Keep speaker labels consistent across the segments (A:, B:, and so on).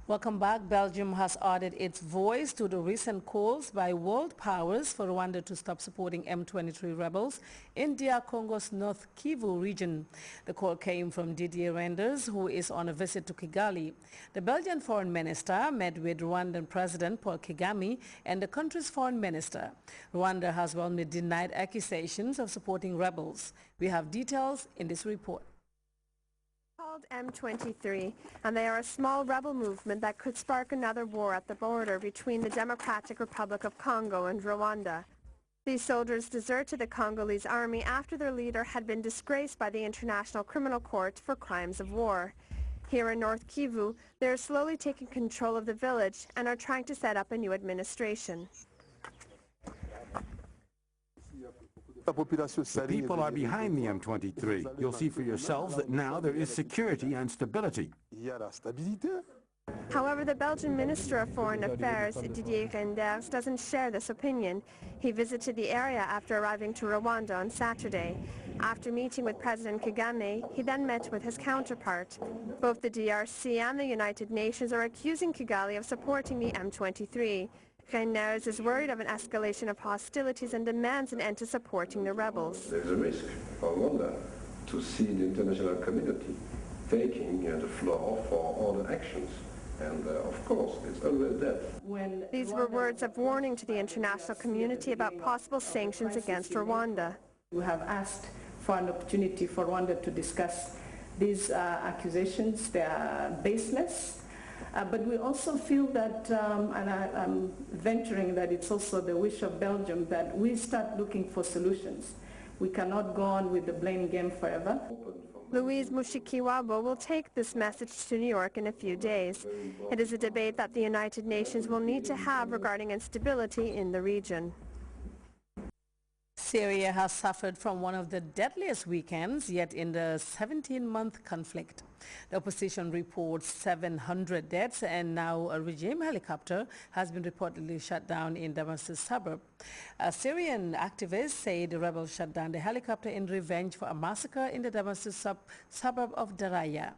A: Welcome back. Belgium has added its voice to the recent calls by world powers for Rwanda to stop supporting M23 rebels in DR Congo's North Kivu region. The call came from Didier Reynders, who is on a visit to Kigali. The Belgian foreign minister met with Rwandan President Paul Kagame and the country's foreign minister. Rwanda has warmly denied accusations of supporting rebels. We have details in this report.
B: Called M23, and they are a small rebel movement that could spark another war at the border between the Democratic Republic of Congo and Rwanda. These soldiers deserted the Congolese army after their leader had been disgraced by the International Criminal Court for crimes of war. Here in North Kivu, they are slowly taking control of the village and are trying to set up a new administration.
C: The people are behind the M23. You'll see for yourselves that now there is security and stability.
B: However, the Belgian Minister of Foreign Affairs, Didier Reynders, doesn't share this opinion. He visited the area after arriving to Rwanda on Saturday. After meeting with President Kagame, he then met with his counterpart. Both the DRC and the United Nations are accusing Kigali of supporting the M23. Reynders is worried of an escalation of hostilities and demands an end to supporting the rebels.
D: There is a risk for Rwanda to see the international community taking the floor for all the actions. And of course, it's always that.
B: These were words of warning to the international community about possible sanctions against Rwanda.
E: We have asked for an opportunity for Rwanda to discuss these accusations. They are baseless. But we also feel that, and I'm venturing that it's also the wish of Belgium, that we start looking for solutions. We cannot go on with the blame game forever.
B: Louise Mushikiwabo will take this message to New York in a few days. It is a debate that the United Nations will need to have regarding instability in the region.
A: Syria has suffered from one of the deadliest weekends yet in the 17-month conflict. The opposition reports 700 deaths, and now a regime helicopter has been reportedly shot down in Damascus suburb. Syrian activists say the rebels shot down the helicopter in revenge for a massacre in the Damascus suburb of Daraya.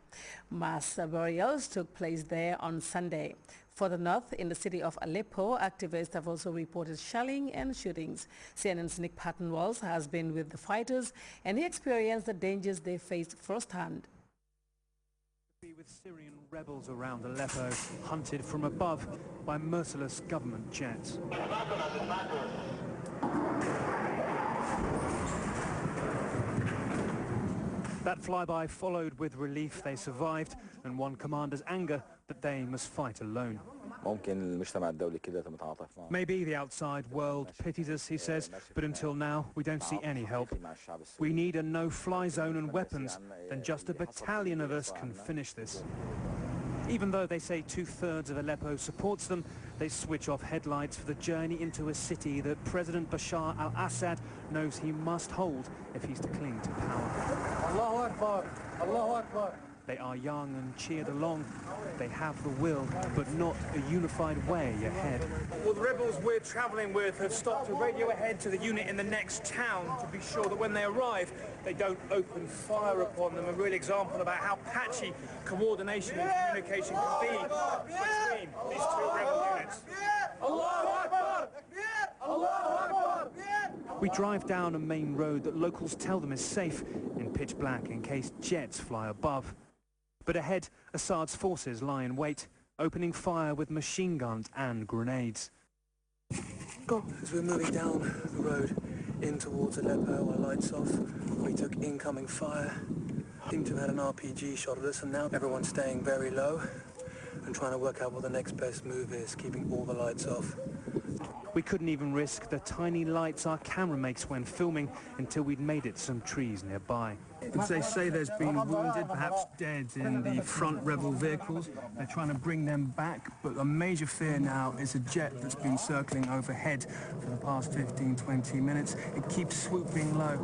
A: Mass burials took place there on Sunday. Further north, in the city of Aleppo, activists have also reported shelling and shootings. CNN's Nick Patton-Walls has been with the fighters, and he experienced the dangers they faced firsthand.
F: With Syrian rebels around Aleppo, hunted from above by merciless government jets. That flyby followed with relief they survived, and one commander's anger that they must fight alone. Maybe the outside world pities us, he says, but until now we don't see any help. We need a no-fly zone and weapons, then just a battalion of us can finish this. Even though they say 2/3 of Aleppo supports them, they switch off headlights for the journey into a city that President Bashar al-Assad knows he must hold if he's to cling to power. Allahu Akbar! Allahu Akbar! They are young and cheered along. They have the will, but not a unified way ahead.
G: Well, the rebels we're travelling with have stopped to radio ahead to the unit in the next town to be sure that when they arrive, they don't open fire upon them. A real example about how patchy coordination and communication can be between these two rebel units. Allahu Akbar! Allahu Akbar!
F: We drive down a main road that locals tell them is safe in pitch black in case jets fly above. But ahead, Assad's forces lie in wait, opening fire with machine guns and grenades.
H: Go. As we're moving down the road in towards Aleppo, our lights off, we took incoming fire. Seemed to have had an RPG shot at us, and now everyone's staying very low and trying to work out what the next best move is, keeping all the lights off.
F: We couldn't even risk the tiny lights our camera makes when filming until we'd made it to some trees nearby.
I: They say there's been wounded, perhaps dead, in the front rebel vehicles. They're trying to bring them back, but a major fear now is a jet that's been circling overhead for the past 15-20 minutes. It keeps swooping low.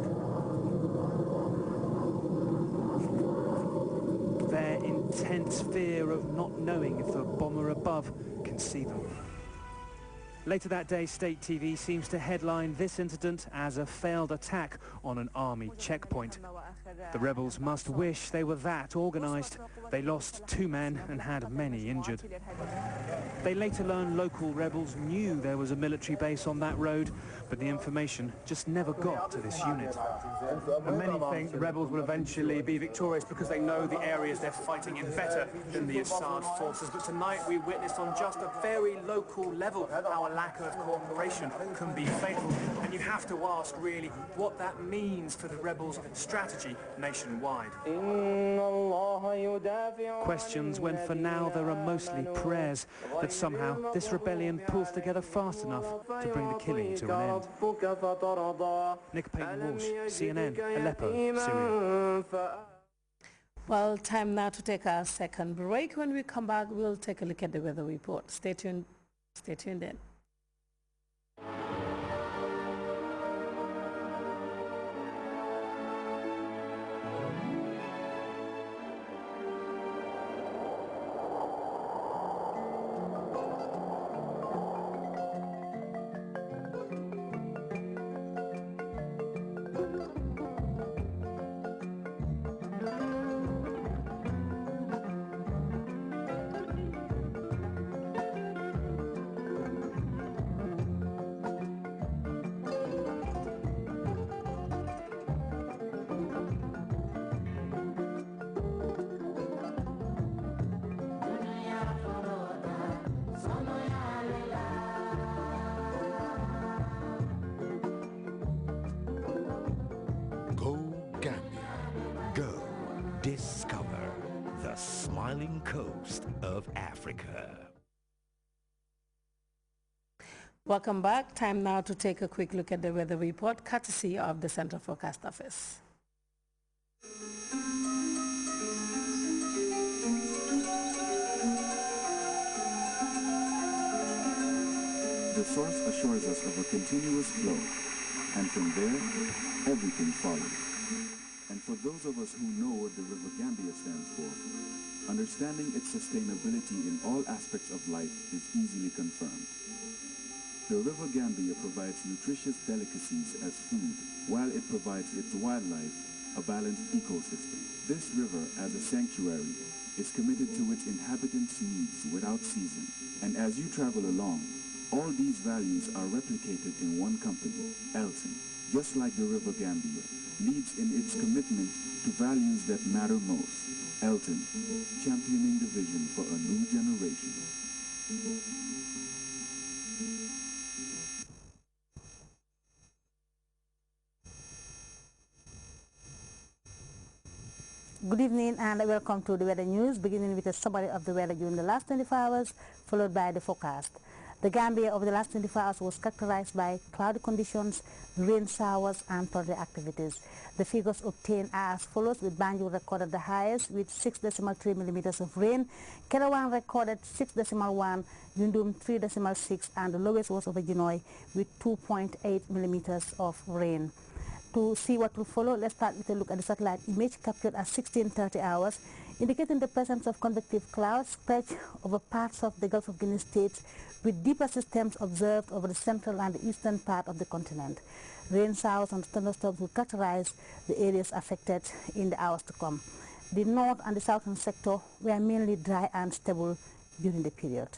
F: Their intense fear of not knowing if a bomber above can see them. Later that day, state TV seems to headline this incident as a failed attack on an army checkpoint. The rebels must wish they were that organised. They lost 2 men and had many injured. They later learned local rebels knew there was a military base on that road, but the information just never got to this unit.
I: And many think the rebels will eventually be victorious because they know the areas they're fighting in better than the Assad forces. But tonight we witnessed on just a very local level how a lack of cooperation can be fatal. And you have to ask, really, what that means for the rebels' strategy nationwide.
F: Questions when for now there are mostly prayers that somehow this rebellion pulls together fast enough to bring the killing to an end. Nick Payton-Walsh, CNN, Aleppo, Syria.
A: Well, time now to take our second break. When we come back, we'll take a look at the weather report. Stay tuned in.
J: Discover the smiling coast of Africa.
A: Welcome back. Time now to take a quick look at the weather report, courtesy of the Central Forecast Office.
K: The source assures us of a continuous flow, and from there, everything follows. And for those of us who know what the River Gambia stands for, understanding its sustainability in all aspects of life is easily confirmed. The River Gambia provides nutritious delicacies as food, while it provides its wildlife a balanced ecosystem. This river, as a sanctuary, is committed to its inhabitants' needs without ceasing. And as you travel along, all these values are replicated in one company, Elton, just like the River Gambia, leads in its commitment to values that matter most. Elton, championing the vision for a new generation.
L: Good evening and welcome to the weather news, beginning with a summary of the weather during the last 24 hours, followed by the forecast. The Gambia over the last 24 hours was characterized by cloudy conditions, rain showers and thundery activities. The figures obtained are as follows, with Banjul recorded the highest with 6.3 millimeters of rain, Kerewan recorded 6.1, Yundum 3.6, and the lowest was over Genoy with 2.8 millimeters of rain. To see what will follow, let's start with a look at the satellite image captured at 16:30 hours, indicating the presence of convective clouds stretched over parts of the Gulf of Guinea states, with deeper systems observed over the central and the eastern part of the continent. Rain showers and thunderstorms will characterize the areas affected in the hours to come. The north and the southern sector were mainly dry and stable during the period.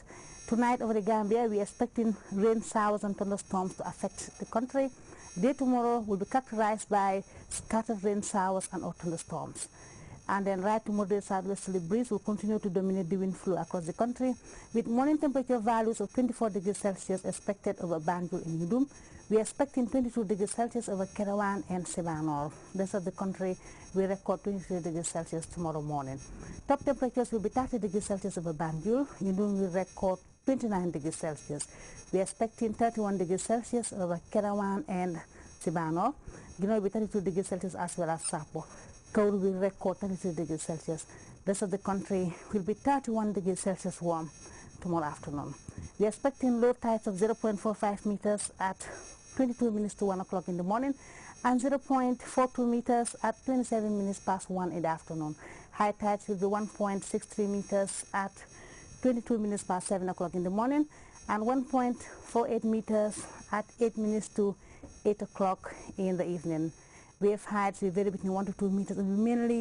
L: Tonight over the Gambia, we are expecting rain showers and thunderstorms to affect the country. Day tomorrow will be characterized by scattered rain showers and thunderstorms. And then right to moderate southwesterly breeze will continue to dominate the wind flow across the country, with morning temperature values of 24 degrees Celsius expected over Banjul and Yundum. We are expecting 22 degrees Celsius over Kerewan and Sebanor. The rest of the country will record 23 degrees Celsius tomorrow morning. Top temperatures will be 30 degrees Celsius over Banjul. Yundum will record 29 degrees Celsius. We are expecting 31 degrees Celsius over Kerewan and Sebanor. Guinea will be 32 degrees Celsius as well as Sapo. Kauru will record 33 degrees Celsius. The rest of the country will be 31 degrees Celsius warm tomorrow afternoon. We are expecting low tides of 0.45 meters at 22 minutes to 1 o'clock in the morning and 0.42 meters at 27 minutes past 1 in the afternoon. High tides will be 1.63 meters at 22 minutes past 7 o'clock in the morning and 1.48 meters at 8 minutes to 8 o'clock in the evening. Wave heights will vary between 1 to 2 meters and mainly